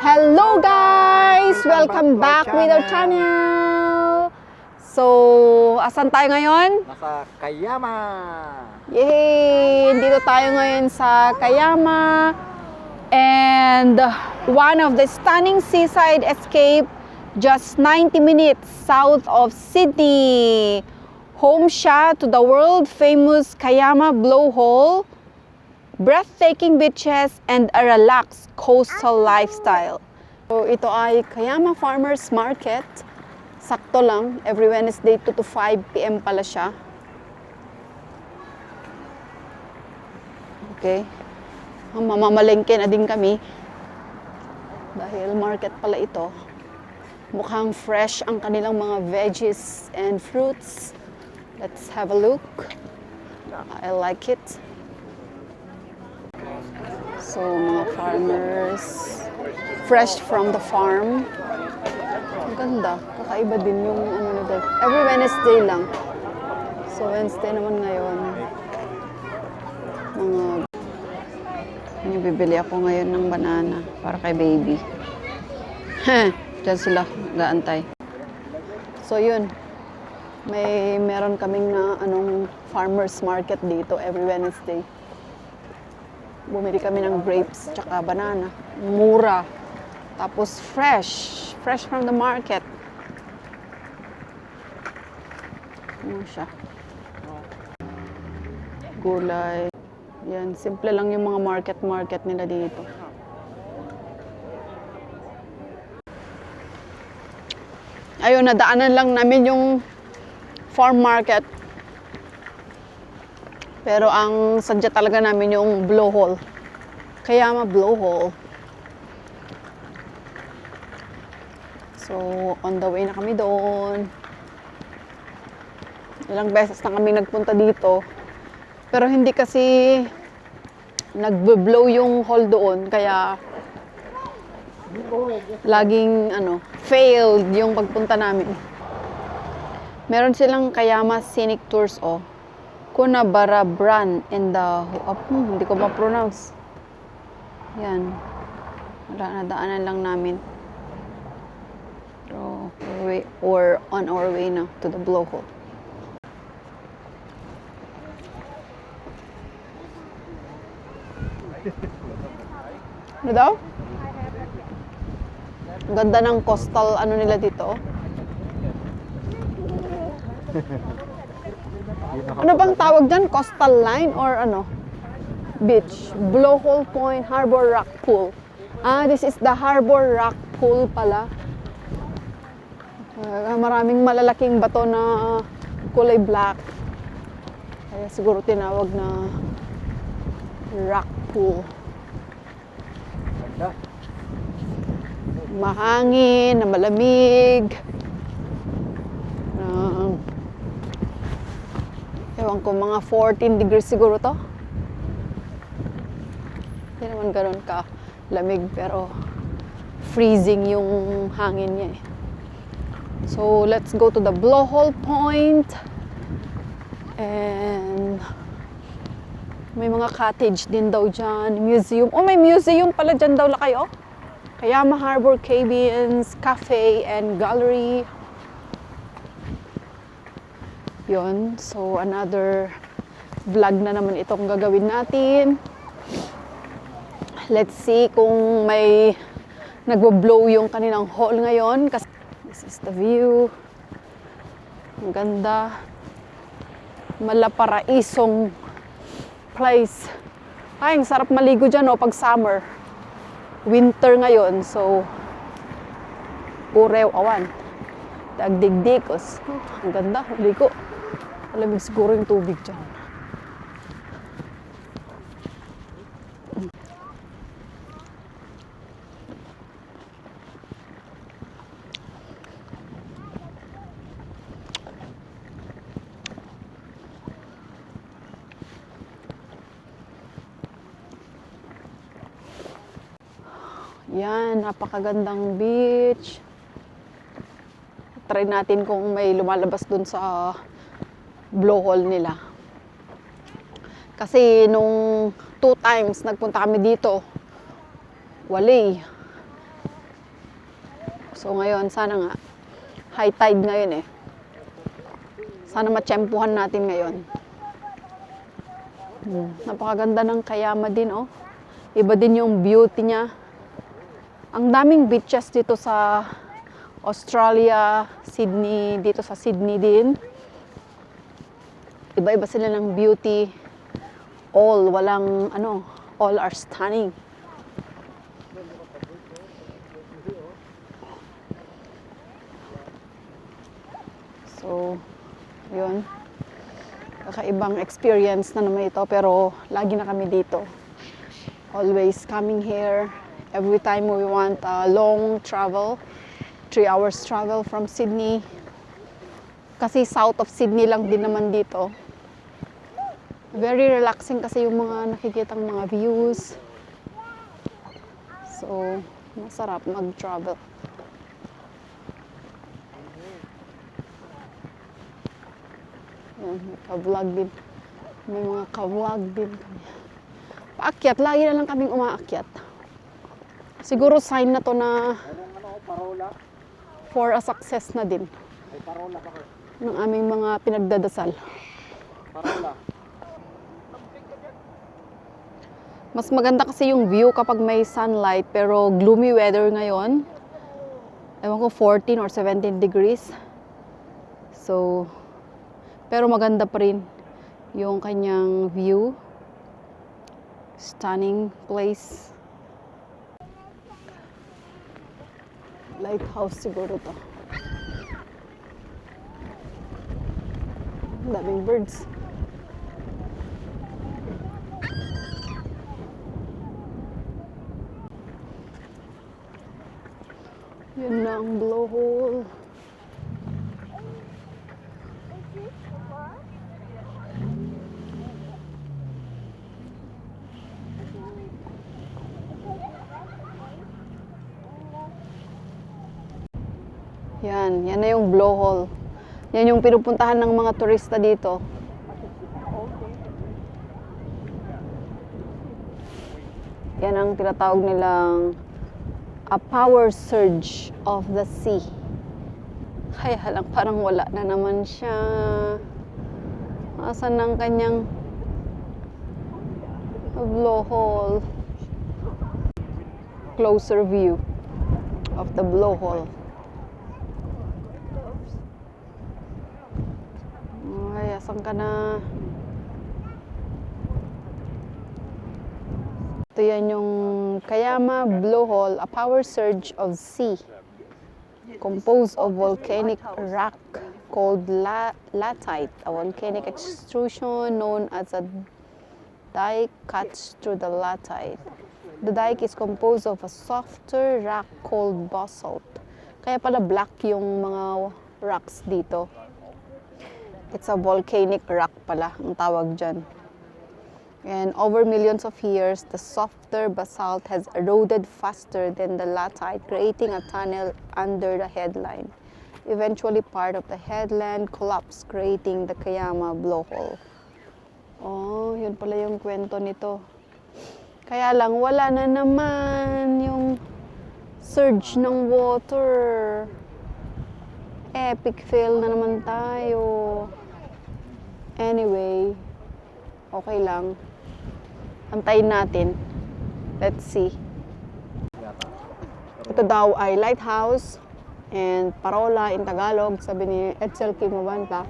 Hello guys! Welcome back with our channel! So, asan tayo ngayon? Nasa Cayama! Yay! Dito tayo ngayon sa Cayama. And one of the stunning seaside escape just 90 minutes south of Sydney. Home siya to the world-famous Cayama Blowhole, breathtaking beaches, and a relaxed coastal lifestyle. So, ito ay Cayama Farmers Market. Sakto lang, every Wednesday 2 to 5 p.m. pala siya. Okay. Mamamalengke na din kami. Dahil market pala ito. Mukhang fresh ang kanilang mga veggies and fruits. Let's have a look. I like it. So, mga farmers, fresh from the farm. Ang ganda. Kakaiba din yung ano nito. Every Wednesday lang. So, Wednesday naman ngayon. Bibili ako ngayon ng banana para kay baby. Diyan sila gaantay. So, yun. Meron kaming anong farmers market dito every Wednesday. Bumili kami ng grapes tsaka banana. Mura. Tapos fresh. Fresh from the market. Ano siya? Gulay. Yan. Simple lang yung mga market nila dito. Ayun, nadaanan lang namin yung farm market. Pero ang sadya talaga namin yung blowhole. Cayama Blowhole. So, on the way na kami doon. Ilang beses na kami nagpunta dito. Pero hindi kasi nagbe-blow yung hole doon. Kaya laging failed yung pagpunta namin. Meron silang Cayama Scenic Tours Coonabarabran in the hindi ko ma-pronounce. Yan. Nadaanan lang namin. So, we're on our way now to the blowhole. Ano daw? Ang ganda ng coastal nila dito. Ano bang tawag dyan? Coastal line or beach? Blowhole Point Harbor Rock Pool. This is the Harbor Rock Pool pala. Maraming malalaking bato na kulay black. Kaya siguro tinawag na rock pool. Mahangin, na malamig. Ewan ko, mga 14 degrees siguro to. Hindi naman ganun ka lamig, pero freezing yung hangin niya eh. So, let's go to the Blowhole Point. And may mga cottage din daw dyan. Museum. May museum pala dyan daw lakay Cayama Harbor Cabins, Cafe, and Gallery. Yun. So, another vlog na naman itong gagawin natin. Let's see kung may nagbo-blow yung kanilang hole ngayon. Kasi this is the view. Ang ganda. Malaparaisong place. Ay, ang sarap maligo dyan pag summer. Winter ngayon, so urew awan. Dagdigdikos. Ang ganda, maligo. Malamig siguro yung tubig dyan. Yan, napakagandang beach. Try natin kung may lumalabas dun sa blowhole nila. Kasi nung 2 times nagpunta kami dito, wala. So ngayon, sana nga, high tide ngayon eh. Sana matsyempuhan natin ngayon. Napakaganda ng Kayama din, oh. Iba din yung beauty niya. Ang daming beaches dito sa Australia, Sydney, dito sa Sydney din. Iba-iba sila ng beauty. All, walang ano, all are stunning. So, yun. Kakaibang experience na naman ito, pero lagi na kami dito. Always coming here. Every time we want a long travel, 3 hours travel from Sydney. Kasi south of Sydney lang din naman dito. Very relaxing kasi yung mga nakikitang mga views. So, masarap mag-travel. Yan, may ka-vlog din. May mga ka-vlog din kami. Paakyat, lagi na lang kaming umaakyat. Siguro sign na to na for a success na din ng aming mga pinagdadasal. Mas maganda kasi yung view kapag may sunlight, pero gloomy weather ngayon. Ewan ko, 14 or 17 degrees. So, pero maganda pa rin yung kanyang view. Stunning place. Lighthouse siguro to. Daming birds. Yan na ang blowhole. Yan na yung blowhole. Yan yung pinupuntahan ng mga turista dito. Yan ang tinatawag nilang a power surge of the sea. Kaya lang parang wala na naman siya. Asan ang kanyang blowhole? Closer view of the blowhole. Ay, asan ka na? Ito yan yung Kayama Blowhole, a power surge of sea composed of volcanic rock called latite. A volcanic extrusion known as a dike cuts through the latite. The dike is composed of a softer rock called basalt. Kaya pala black yung mga rocks dito. It's a volcanic rock pala ang tawag dyan. And over millions of years, the softer basalt has eroded faster than the latite, creating a tunnel under the headland. Eventually, part of the headland collapsed, creating the Kayama Blowhole. Oh, yun pala yung kwento nito. Kaya lang, wala na naman yung surge ng water. Epic fail na naman tayo. Anyway, okay lang. Antayin natin. Let's see. Ito daw ay lighthouse and parola in Tagalog, sabi ni Edsel Kimabanta.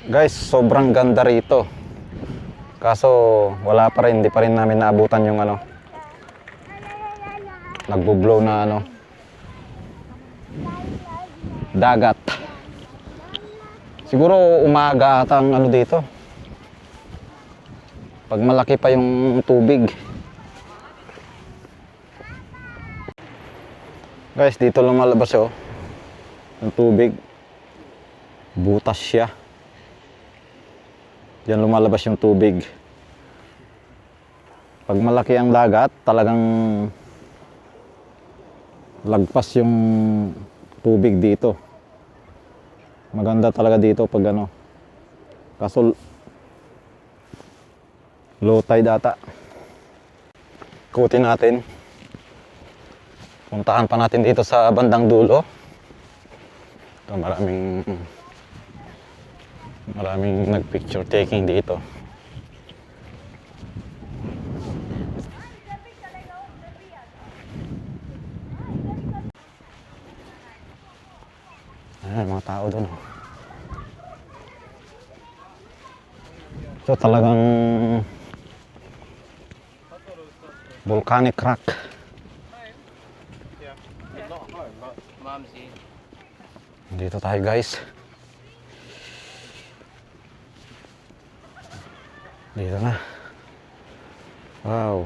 Guys, sobrang ganda rito. Kaso wala pa rin, hindi pa rin namin naabutan yung ano, nagbo-blow na ano, dagat. Siguro umaga ata ang ano dito. Pag malaki pa yung tubig. Guys, dito lumalabas oh. Yung tubig. Butas siya. Diyan lumalabas yung tubig. Pag malaki ang dagat, talagang lagpas yung tubig dito. Maganda talaga dito pag ano. Kaso low tide ata. Ikutin natin. Puntahan pa natin dito sa bandang dulo. Ito, maraming nag-picture taking dito. Ayan, mga tao doon. Ito talagang volcanic rock. Dito tayo guys. Dito na. Wow.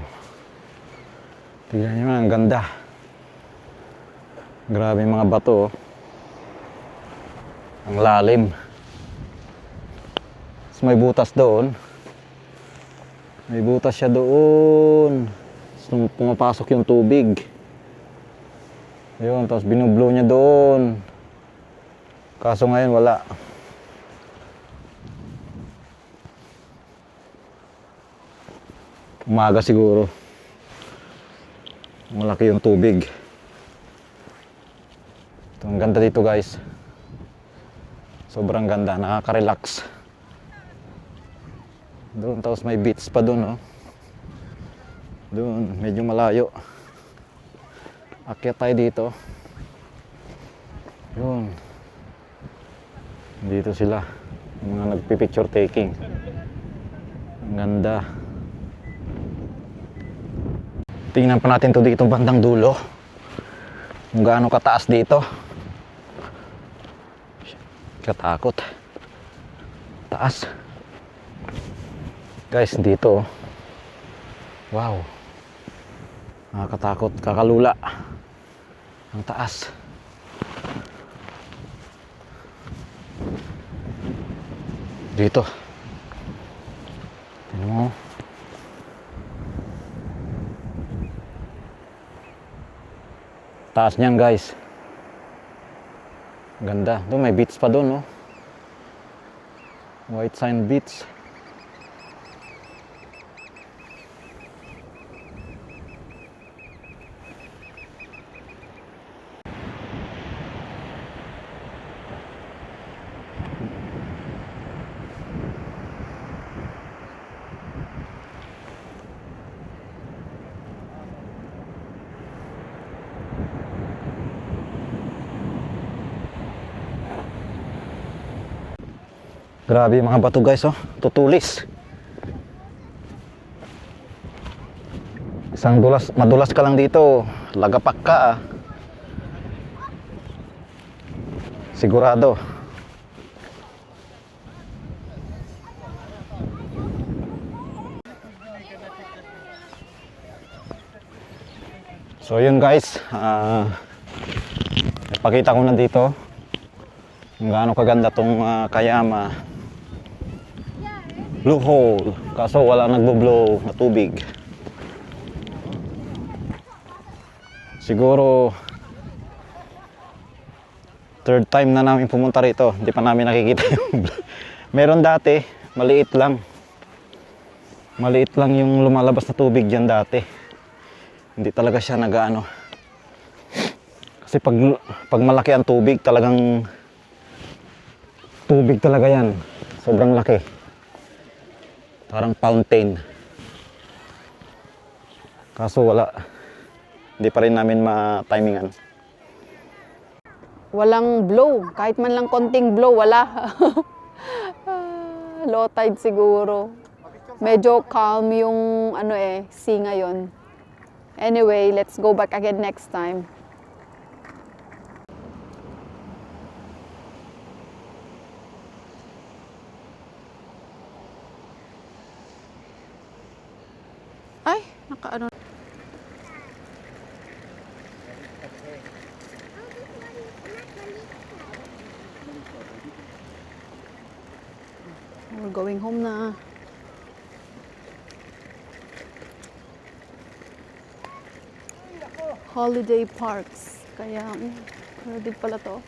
Tignan nyo, ang ganda. Grabe yung mga bato. Ang lalim. Tapos may butas doon. May butas siya doon. Tapos pumapasok yung tubig. Ayun, tapos binublow niya doon. Kaso ngayon wala. Umaga siguro. Malaki yung tubig. Ito, ang ganda dito guys. Sobrang ganda, nakaka-relax. Doon, tapos may beach pa doon, oh. Doon, medyo malayo. Akyat tayo dito. Yun. Dito sila, yung mga nagpipicture taking. Ang ganda. Tingnan pa natin to dito bandang dulo. Kung gaano kataas dito. Katakot. Taas. Guys, dito. Wow. Nakakatakot, kakalula. Ang taas. Dito. Tingnan mo. Taas niyan guys. Ganda. Doon may beach pa doon, oh. White Sand Beach. Grabe yung mga bato guys, oh. Tutulis. Isang madulas ka lang dito, lagapak ka, ah. Sigurado. So yun guys, ipakita ko na dito kung gaano kaganda tong Kayama Blue Hole, kaso wala nagbo-blow na tubig. Siguro third time na namin pumunta rito, hindi pa namin nakikita yung meron dati, maliit lang yung lumalabas na tubig dyan dati. Hindi talaga siya nag-ano, kasi pag malaki ang tubig, talagang tubig talaga yan, sobrang laki. Parang fountain. Kaso wala. Hindi pa rin namin ma-timingan. Walang blow. Kahit man lang konting blow, wala. Low tide siguro. Medyo calm yung sea ngayon. Anyway, let's go back again next time. Ay, nakaano. We're going home na. holiday parks. Kaya, ano din pala to?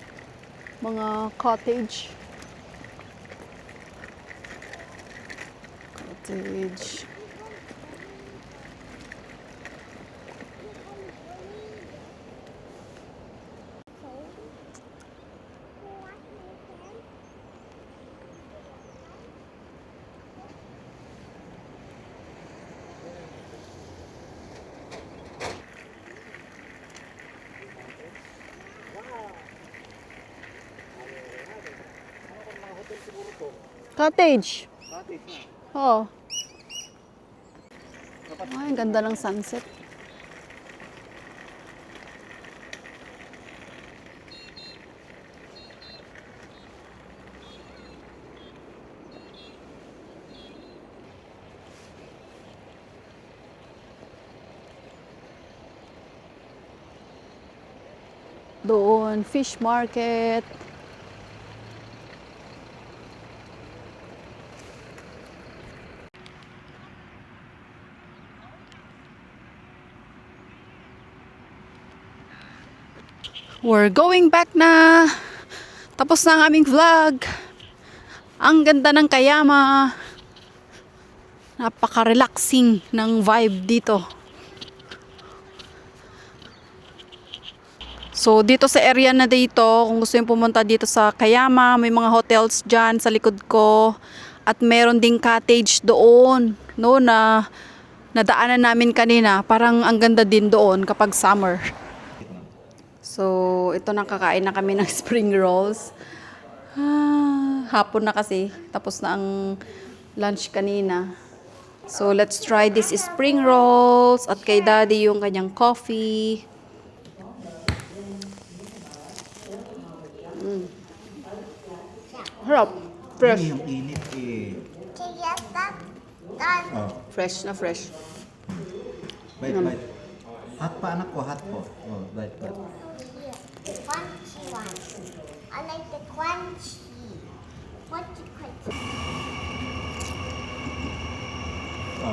Mga cottage. Cottage. Cottage. Oo. Ay, ang ganda ng sunset. Doon, fish market. We're going back na. Tapos na ang aming vlog. Ang ganda ng Kayama. Napaka-relaxing ng vibe dito. So, dito sa area na dito, kung gusto yung pumunta dito sa Kayama, may mga hotels dyan sa likod ko. At meron ding cottage doon, no, na nadaanan namin kanina. Parang ang ganda din doon kapag summer. So, ito nakakain na kami ng spring rolls. Hapon na kasi. Tapos na ang lunch kanina. So, let's try this spring rolls. At kay Daddy yung kanyang coffee. Harap. Fresh. Yung init eh. Oh, Fresh na fresh. bite. Hot pa anak ko, hot po. Oh, bite. Crunchy one. I like the crunchy. What's the crunchy?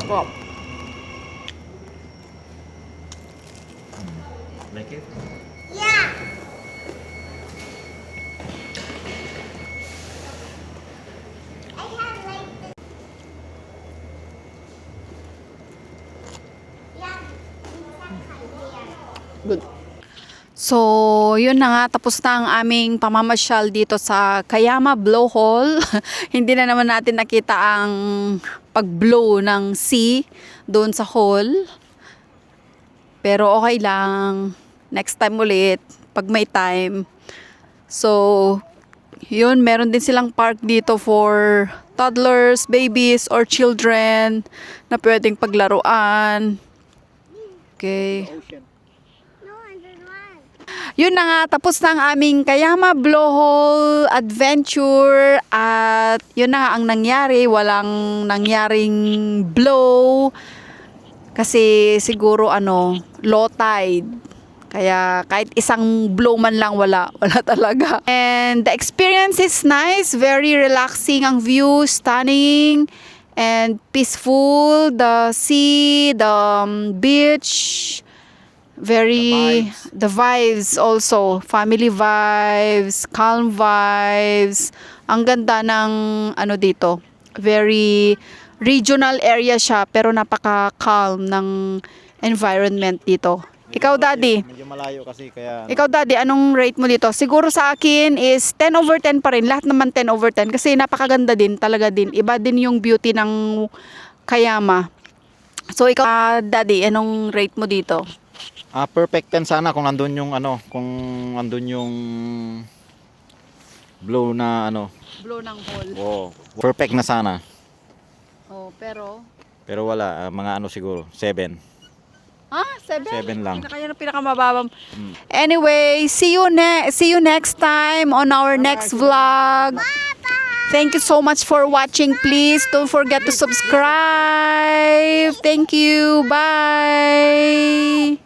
Wow. Like it? Yeah. I have like this. Yeah. Good. So, yun na nga, tapos na ang aming pamamasyal dito sa Kayama Blowhole. Hindi na naman natin nakita ang pag-blow ng sea doon sa hole. Pero okay lang. Next time ulit, pag may time. So, yun, meron din silang park dito for toddlers, babies, or children na pwedeng paglaruan. Okay. No, I don't want. Yun na nga, tapos na ang aming Kayama Blowhole adventure at yun na nga ang nangyari, walang nangyaring blow kasi siguro low tide. Kaya kahit isang blow man lang wala talaga. And the experience is nice, very relaxing ang view, stunning and peaceful, the sea, the beach. Very the vibes also, family vibes, calm vibes. Ang ganda ng dito. Very regional area siya pero napaka-calm ng environment dito. Ikaw, Daddy? Medyo malayo kasi kaya Ikaw, Daddy, anong rate mo dito? Siguro sa akin is 10/10 pa rin. Lahat naman 10/10 kasi napakaganda din talaga din. Iba din yung beauty ng Kayama. So ikaw, Daddy, anong rate mo dito? perfect 10 sana kung nandun yung kung nandun yung blow na Blow ng hole. Oh, perfect na sana. Oh, pero Pero wala, mga siguro 7. 7? 7 lang. Kaya na pinakamababang. Anyway, see you next time on our next vlog. Thank you so much for watching. Please don't forget to subscribe. Thank you. Bye.